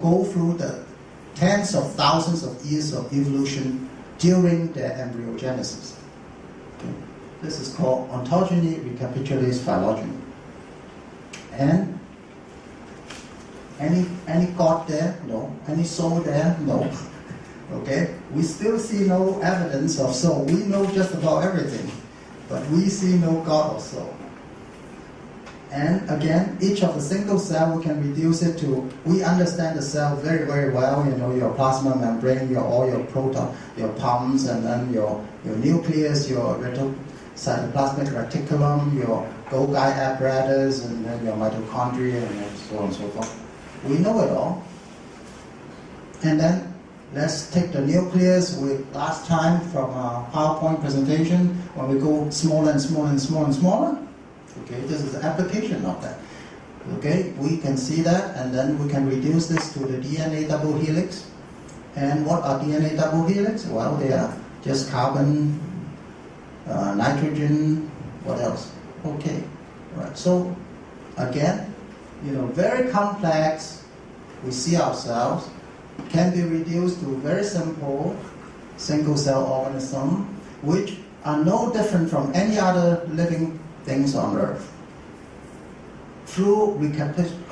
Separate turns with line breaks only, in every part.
go through the tens of thousands of years of evolution during their embryogenesis. Okay. This is called ontogeny recapitulates phylogeny. And any God there? No. Any soul there? No. Okay? We still see no evidence of soul. We know just about everything, but we see no God or soul. And again, each of the single cell, we can reduce it to, we understand the cell very, very well. You know, your plasma membrane, all your proton, your pumps, and then your nucleus, your cytoplasmic reticulum, your Golgi apparatus, and then your mitochondria, and so on and so forth. We know it all. And then let's take the nucleus with last time from our PowerPoint presentation, when we go smaller and smaller and smaller and smaller. Okay, this is the application of that. Okay, we can see that, and then we can reduce this to the DNA double helix. And what are DNA double helix? Well, they are just carbon, nitrogen, what else? Okay, right. So again, you know, very complex. We see ourselves can be reduced to very simple single cell organism, which are no different from any other living things on Earth. Through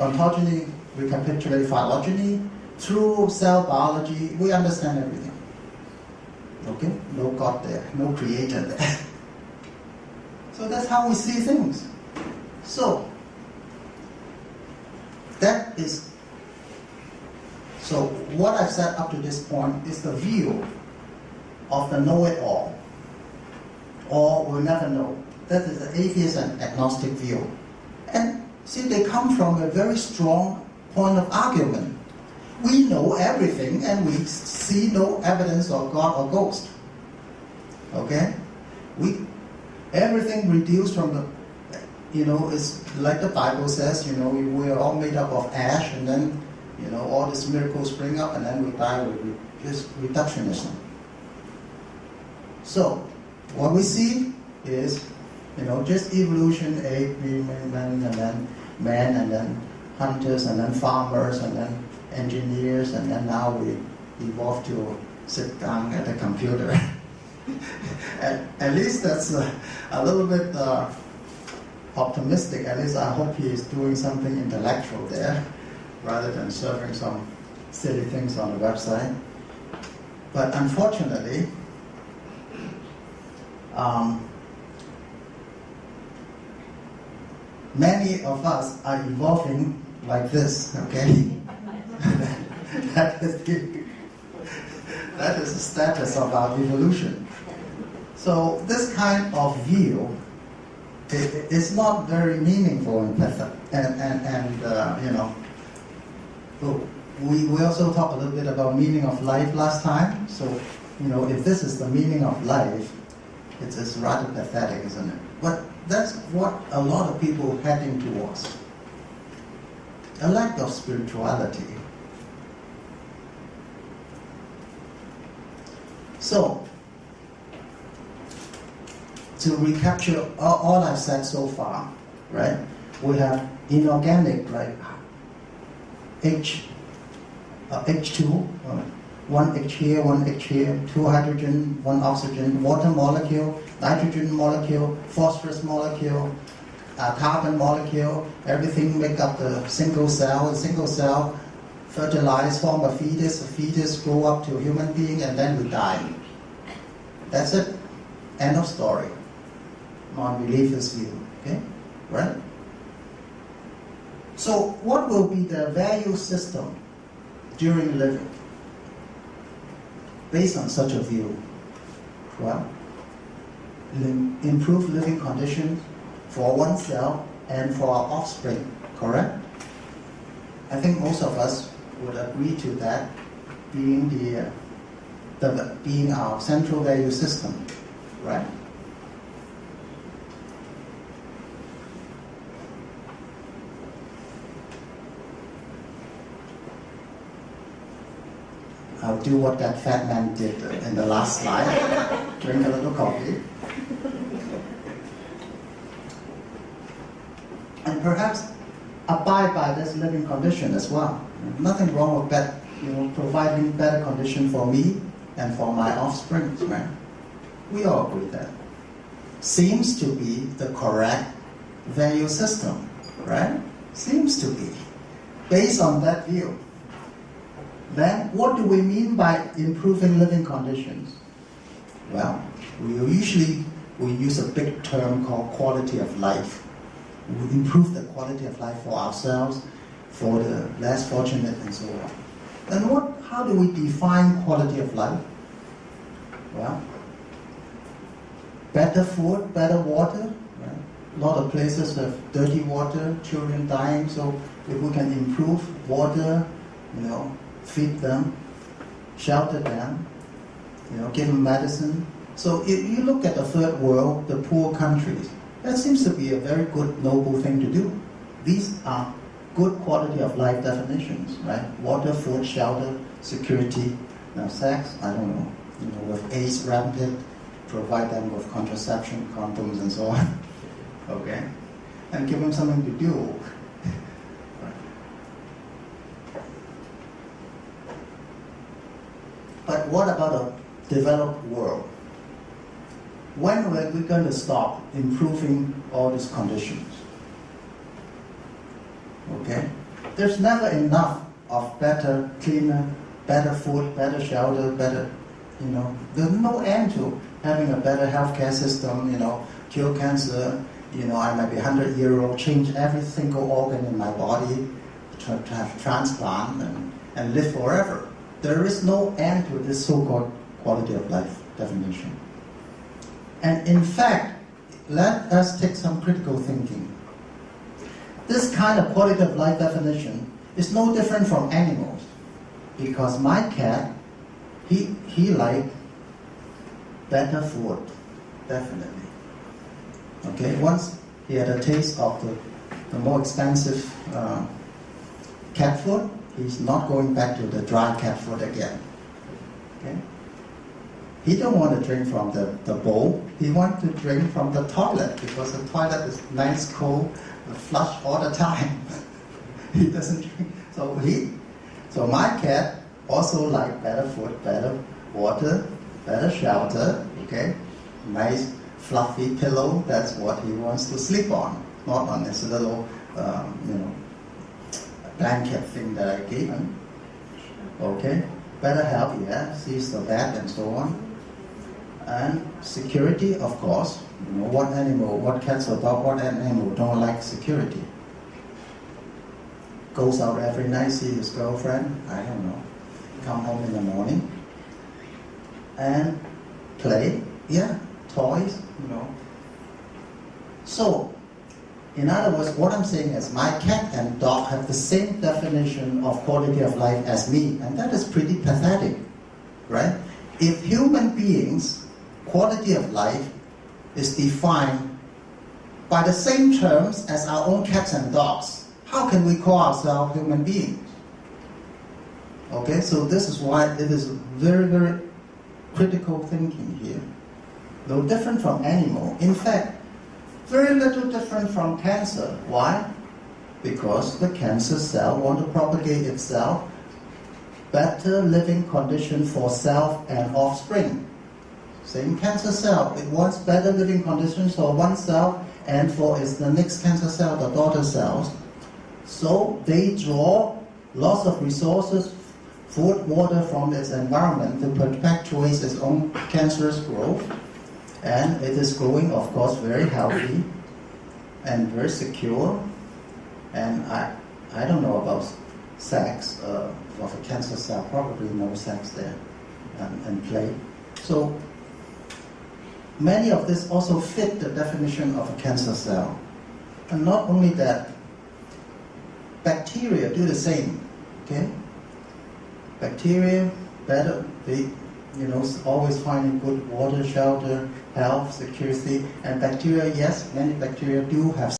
ontogeny, recapitulate phylogeny, through cell biology, we understand everything. Okay? No God there, no creator there. So that's how we see things. So, so what I've said up to this point is the view of the know-it-all, or we'll never know. That is the atheist and agnostic view. And see, they come from a very strong point of argument. We know everything and we see no evidence of God or ghost. Okay? Everything reduced from the, you know, it's like the Bible says, you know, we're all made up of ash, and then, you know, all these miracles spring up and then we die with just reductionism. So, what we see is, you know, just evolution, ape, man, and then man, and then hunters, and then farmers, and then engineers, and then now we evolved to sit down at a computer. At least that's a little bit optimistic. At least I hope he is doing something intellectual there, rather than serving some silly things on the website. But unfortunately, many of us are evolving like this, okay? that is the status of our evolution. So this kind of view is not very meaningful in you know. We also talked a little bit about meaning of life last time. So, you know, if this is the meaning of life, it's rather pathetic, isn't it? But that's what a lot of people are heading towards. A lack of spirituality. So, to recapture all I've said so far, right? We have inorganic, like H2, one H here, one H here, two hydrogen, one oxygen, water molecule, nitrogen molecule, phosphorus molecule, carbon molecule, everything make up the single cell. A single cell fertilize, form a fetus grow up to a human being, and then we die. That's it. End of story. Non-believers view. Okay? Right? So what will be the value system during living based on such a view? Well, improve living conditions for oneself and for our offspring, correct? I think most of us would agree to that being being our central value system, right? I'll do what that fat man did in the last slide. Drink a little coffee. And perhaps abide by this living condition as well. Nothing wrong with that, providing better condition for me and for my offspring, right? We all agree that. Seems to be the correct value system, right? Seems to be. Based on that view. Then what do we mean by improving living conditions? Well, we use a big term called quality of life. We improve the quality of life for ourselves, for the less fortunate, and so on. Then how do we define quality of life? Well, better food, better water. Right? A lot of places have dirty water, children dying, so if we can improve water, feed them, shelter them, give them medicine. So if you look at the third world, the poor countries, that seems to be a very good, noble thing to do. These are good quality of life definitions, right? Water, food, shelter, security. Now sex, I don't know, with AIDS rampant, provide them with contraception, condoms, and so on. Okay? And give them something to do. But what about a developed world? When are we going to stop improving all these conditions? Okay? There's never enough of better, cleaner, better food, better shelter, better, there's no end to having a better healthcare system, cure cancer, I might be 100-year-old, change every single organ in my body to have transplant and live forever. There is no end to this so-called quality of life definition. And in fact, let us take some critical thinking. This kind of quality of life definition is no different from animals, because my cat, he likes better food, definitely. Okay, once he had a taste of the more expensive cat food, he's not going back to the dry cat food again. Okay? He don't want to drink from the bowl. He wants to drink from the toilet, because the toilet is nice, cold, flush all the time. He doesn't drink. So my cat also like better food, better water, better shelter. Okay, nice fluffy pillow. That's what he wants to sleep on, not on this little blanket thing that I gave him. Okay, better health, yeah, sees the vet and so on. And security, of course. What cats or dog, what animal don't like security? Goes out every night, see his girlfriend, I don't know, come home in the morning, and play, yeah, toys, So, in other words, what I'm saying is my cat and dog have the same definition of quality of life as me, and that is pretty pathetic, right? If human beings' quality of life is defined by the same terms as our own cats and dogs, how can we call ourselves human beings? Okay, so this is why it is very, very critical thinking here. No different from animal. In fact, very little different from cancer. Why? Because the cancer cell wants to propagate itself, better living condition for self and offspring. Same cancer cell, it wants better living conditions for oneself and for the next cancer cell, the daughter cells. So they draw lots of resources, food, water from its environment to perpetuate its own cancerous growth. And it is growing, of course, very healthy and very secure. And I don't know about sex of a cancer cell, probably no sex there, and play. So many of this also fit the definition of a cancer cell. And not only that, bacteria do the same. Okay? Bacteria, better, they always finding good water, shelter, health, security. And bacteria, yes, many bacteria do have